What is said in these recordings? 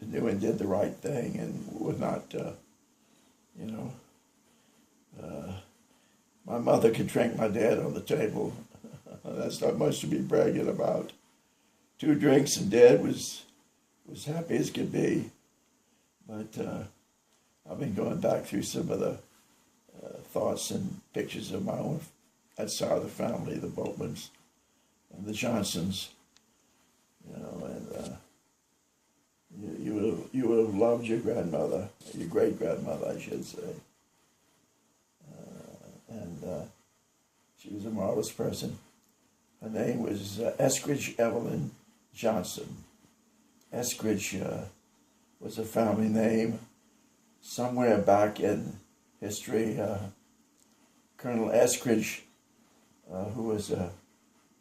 knew and did the right thing and would not, my mother could drink my dad on the table. That's not much to be bragging about. 2 drinks and Dad was happy as could be. But I've been going back through some of the thoughts and pictures of my own, that side of the family, the Boatmans and the Johnsons, and you would have loved your grandmother, your great grandmother, I should say, and she was a marvelous person. Her name was Eskridge Evelyn Johnson. Eskridge was a family name. Somewhere back in history, Colonel Eskridge, who was a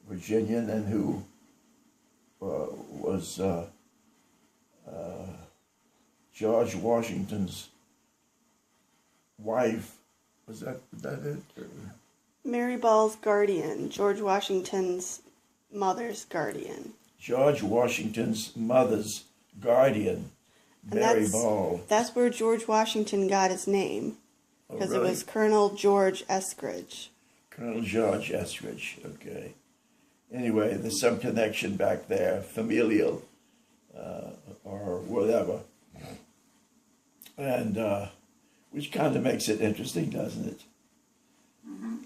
Virginian and who was George Washington's wife, was that it? Mary Ball's guardian, George Washington's mother's guardian. George Washington's mother's guardian, Mary Ball. That's where George Washington got his name, because It was Colonel George Eskridge. Colonel George Eskridge, okay. Anyway, there's some connection back there, familial or whatever. And which kind of makes it interesting, doesn't it?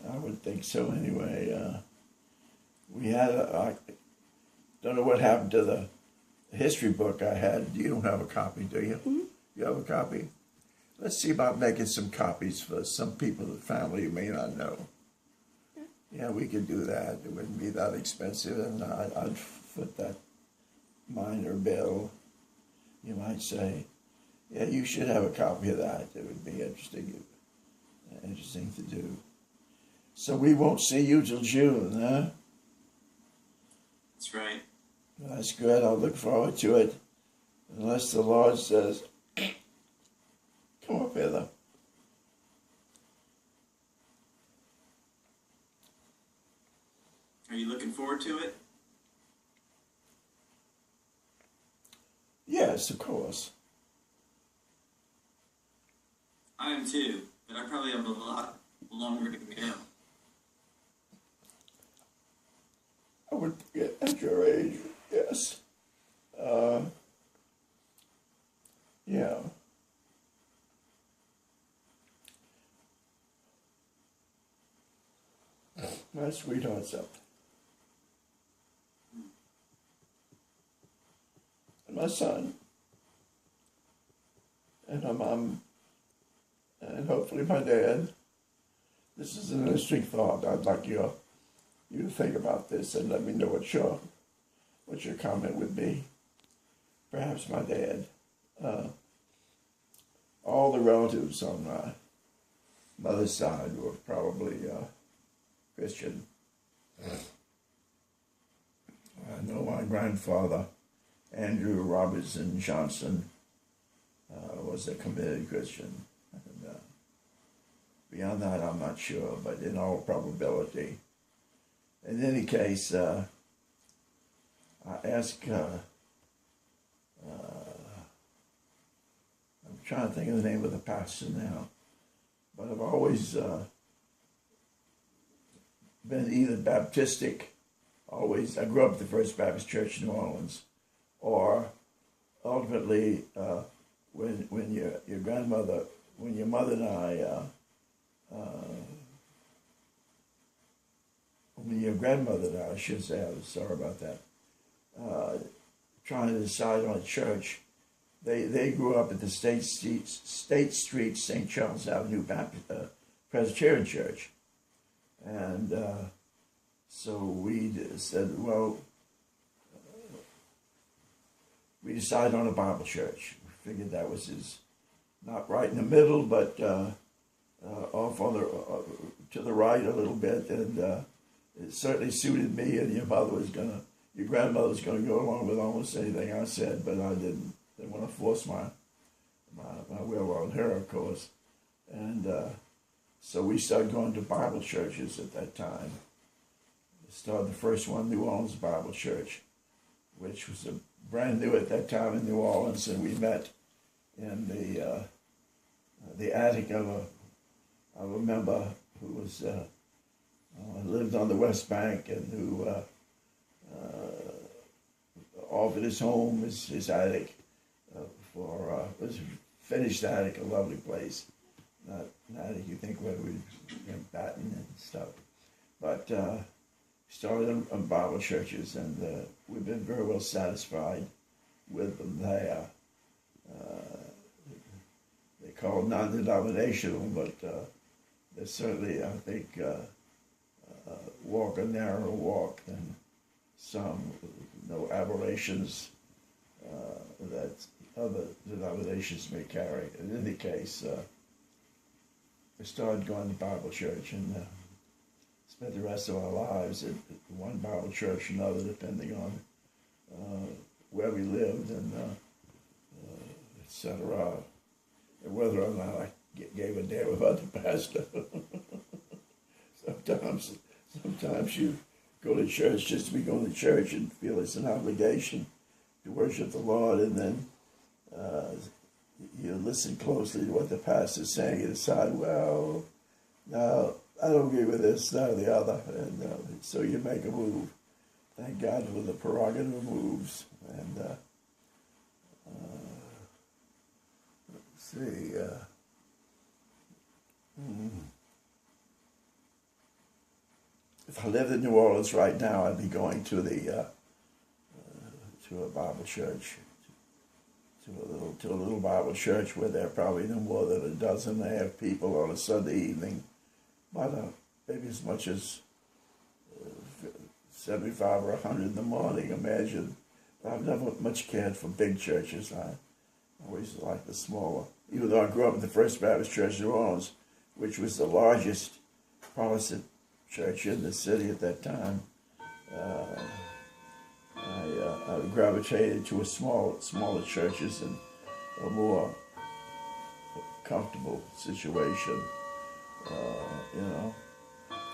I would think so anyway. We had, I don't know what happened to the history book I had. You don't have a copy, do you? Mm-hmm. You have a copy? Let's see about making some copies for some people in the family who may not know. Yeah, we could do that. It wouldn't be that expensive, and I'd foot that minor bill, you might say. Yeah, you should have a copy of that. It would be interesting to do. So we won't see you till June, huh? That's right. That's good. I'll look forward to it. Unless the Lord says, come up hither. Are you looking forward to it? Yes, of course. I am too, but I probably have a lot longer to go. I would get at your age, yes. Yeah. My sweetheart's up. And my son. And my mom. And hopefully my dad. This is an interesting thought. I'd like you to think about this and let me know what your comment would be. Perhaps my dad. All the relatives on my mother's side were probably Christian. I know my grandfather, Andrew Robertson Johnson, was a committed Christian. And, beyond that, I'm not sure, but in all probability. In any case, I ask, I'm trying to think of the name of the pastor now, but I've always been either Baptistic, I grew up at the First Baptist Church in New Orleans, or ultimately when your grandmother, when your mother and I, when your grandmother and I should say, I was sorry about that, trying to decide on a church, they grew up at the State Street, St. Charles Avenue Baptist, Presbyterian Church. And so we said, well, we decided on a Bible church. We figured that was not right in the middle, but off on to the right a little bit, and it certainly suited me. And your grandmother was gonna go along with almost anything I said, but I didn't want to force my will on her, of course. And so we started going to Bible churches at that time. We started the first one, New Orleans Bible Church, which was a brand new at that time in New Orleans, and we met in the attic of a member who was lived on the West Bank, and who offered his home, his attic, for it was a finished attic, a lovely place. Not an attic you think where we batten and stuff, but started on Bible churches, and we've been very well satisfied with them there. They call it non-denominational, but they certainly, I think, walk a narrower walk than some. No aberrations that other denominations may carry. In any case, we started going to Bible church, and spent the rest of our lives at one Bible church or another, depending on where we lived, and etc. And whether or not I gave a damn about the pastor. Sometimes you go to church just to be going to church and feel it's an obligation to worship the Lord, and then you listen closely to what the pastor's saying and decide, well, no, I don't agree with this, that, or the other, and so you make a move. Thank God for the prerogative of moves. And let's see. If I lived in New Orleans right now, I'd be going to to a Bible church, to a little Bible church where there are probably no more than a dozen and a half people on a Sunday evening, but maybe as much as 75 or 100 in the morning. Imagine. I've never much cared for big churches. I always liked the smaller. Even though I grew up in the First Baptist Church in New Orleans, which was the largest Protestant church in the city at that time, I gravitated to smaller churches and a more comfortable situation,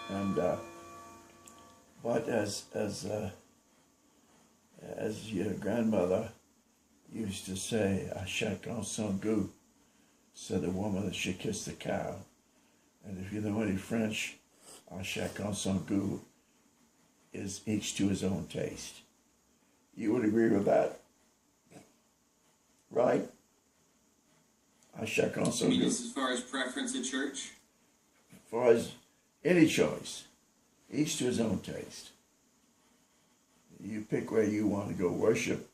and but as your grandmother used to say, "À chacun son goût," said the woman as she kissed the cow. And if you know any French, "À chacun son goût" is each to his own taste. You would agree with that, right? À chacun son You mean goût. as far as preference at church? As far as any choice, each to his own taste. You pick where you want to go worship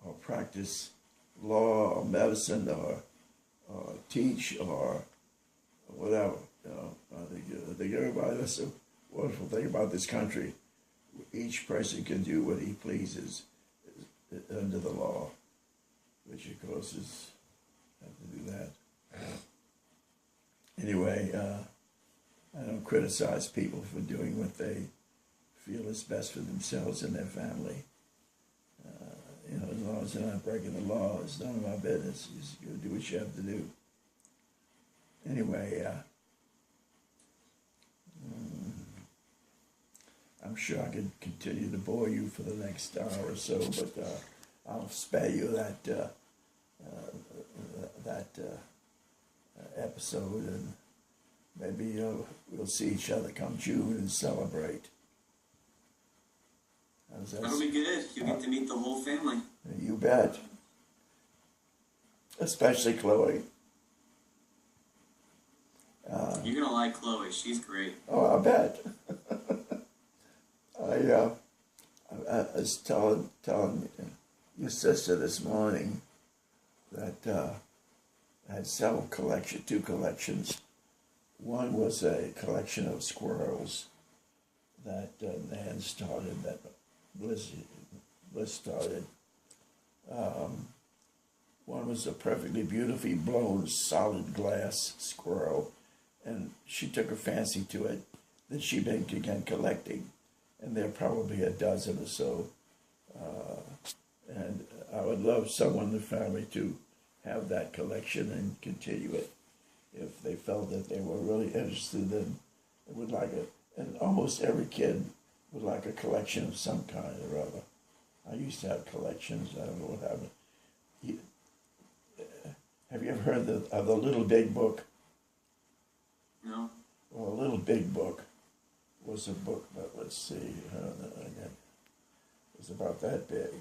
or practice law or medicine or teach or whatever. I think everybody, that's a wonderful thing about this country. Each person can do what he pleases under the law, which of course is, have to do that. Anyway, I don't criticize people for doing what they feel is best for themselves and their family. As long as they're not breaking the law, it's none of my business. You just go do what you have to do. Anyway, I'm sure I could continue to bore you for the next hour or so, but I'll spare you that episode, and maybe we'll see each other come June and celebrate. That'll be good. You'll get to meet the whole family. You bet. Especially Chloe. You're going to like Chloe. She's great. Oh, I bet. I was telling your sister this morning that I had two collections. One was a collection of squirrels that Nan started, that Bliss started. One was a perfectly beautifully blown solid glass squirrel, and she took a fancy to it. Then she began collecting, and there are probably a dozen or so. And I would love someone in the family to have that collection and continue it if they felt that they were really interested in, would like it. And almost every kid would like a collection of some kind or other. I used to have collections. I don't know what happened. Have you ever heard of the Little Big Book? No. Well, a Little Big Book was a book, but let's see, it was about that big.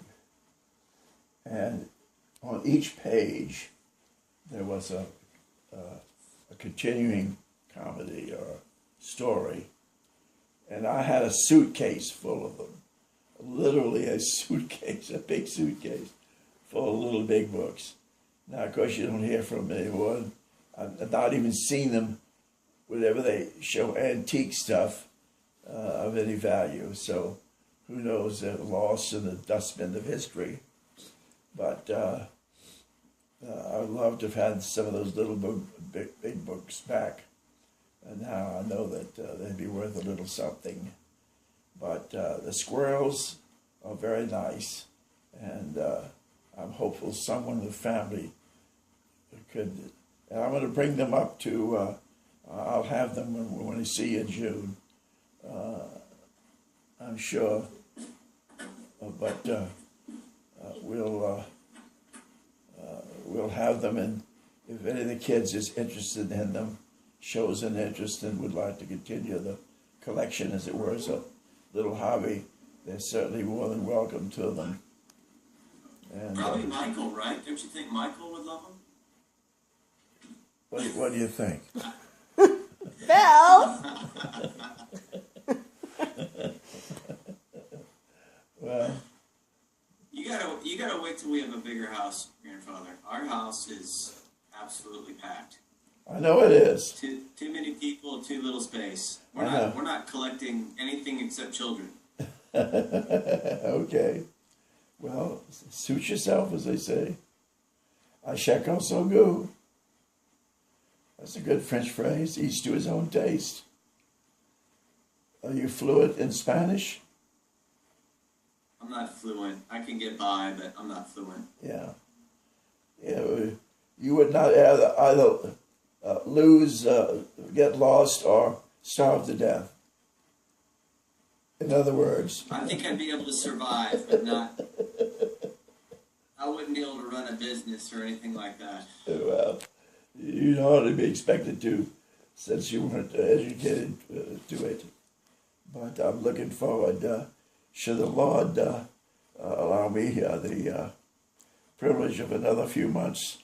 And on each page, there was a continuing comedy or story. And I had a suitcase full of them. Literally a suitcase, a big suitcase full of Little Big Books. Now, of course, you don't hear from anyone. I've not even seen them whenever they show antique stuff of any value. So who knows, they're lost in the dustbin of history. But I would love to have had some of those big books back. And now I know that they'd be worth a little something. But the squirrels are very nice. And I'm hopeful someone with family could, and I'm going to bring them up to, I'll have them when I see you in June, I'm sure, but we'll have them, and if any of the kids is interested in them, shows an interest and would like to continue the collection, as it were, as a little hobby, they're certainly more than welcome to them. And, probably Michael, right? Don't you think Michael would love them? What do you think? Bill! Well, you gotta wait till we have a bigger house, grandfather. Our house is absolutely packed. I know it is. Too many people, too little space. We're not collecting anything except children. Okay. Well, suit yourself, as they say. A chacun son goût. That's a good French phrase. Each to his own taste. Are you fluent in Spanish? I'm not fluent. I can get by, but I'm not fluent. Yeah. Yeah. You would not either lose, get lost, or starve to death. In other words. I think I'd be able to survive, but not. I wouldn't be able to run a business or anything like that. Well, you ought to be expected to, since you weren't educated to it. But I'm looking forward. Should the Lord allow me the privilege of another few months,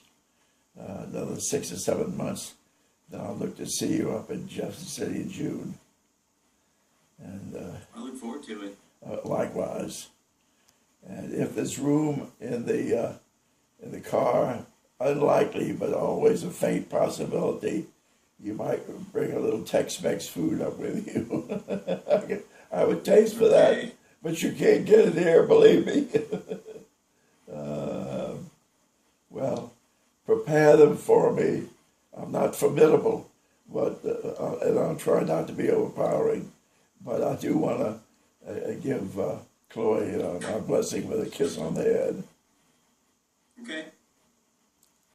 another 6 or 7 months, then I'll look to see you up in Jefferson City in June. And I look forward to it. Likewise. And if there's room in the car, unlikely, but always a faint possibility, you might bring a little Tex-Mex food up with you. I would taste for that, but you can't get it here, believe me. Well, prepare them for me. I'm not formidable, but and I'll try not to be overpowering. But I do want to give Chloe my blessing with a kiss on the head. Okay.